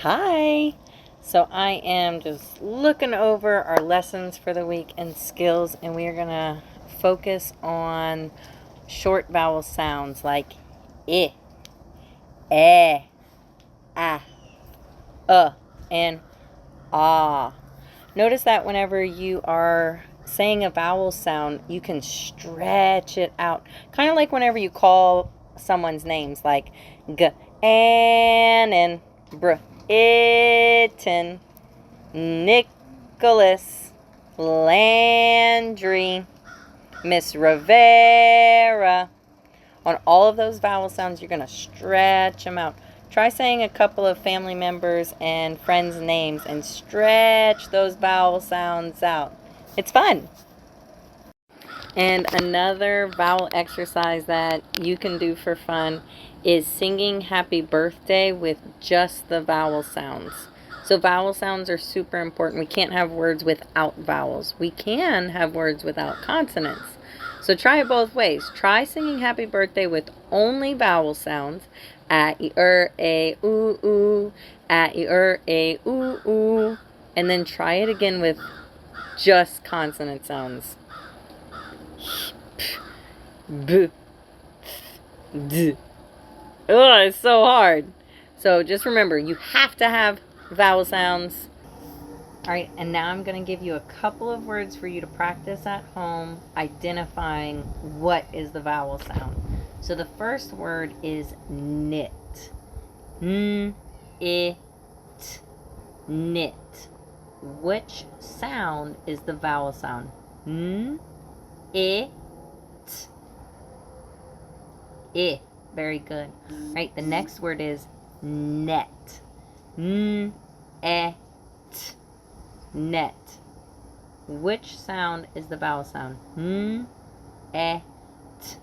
Hi! So I am just looking over our lessons for the week and skills, and we are going to focus on short vowel sounds like I, eh, ah, and ah. Notice that whenever you are saying a vowel sound, you can stretch it out. Kind of like whenever you call someone's names, like G, Ann, and Br, Itten, Nicholas, Landry, Miss Rivera. On all of those vowel sounds, you're going to stretch them out. Try saying a couple of family members and friends' names and stretch those vowel sounds out. It's fun. And another vowel exercise that you can do for fun is singing happy birthday with just the vowel sounds. So vowel sounds are super important. We can't have words without vowels. We can have words without consonants. So try it both ways. Try singing happy birthday with only vowel sounds. A, I, a, oo, a, I, a, oo. And then try it again with just consonant sounds. B, d. Oh, it's so hard. So just remember, you have to have vowel sounds. All right, and now I'm going to give you a couple of words for you to practice at home identifying what is the vowel sound. So the first word is knit. N, I, t, knit. Which sound is the vowel sound? N, I, t, I. Very good. All right, the next word is net. N, e, t, net. Which sound is the vowel sound? N, e, t,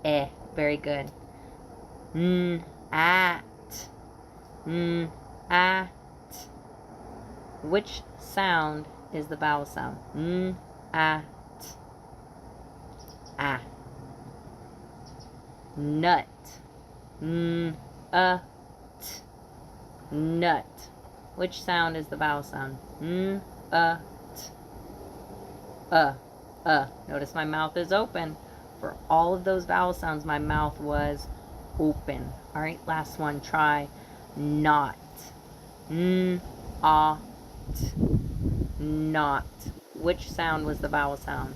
e. Very good. N, at. N, at. Which sound is the vowel sound? N, at, a. Nut. N, t, nut. Which sound is the vowel sound? N, t, Notice my mouth is open. For all of those vowel sounds, my mouth was open. All right, last one. Try not. N, t, not. Which sound was the vowel sound?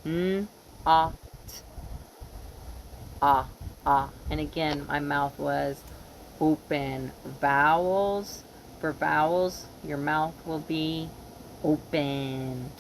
N, t, and again, my mouth was open. Vowels, for vowels, your mouth will be open.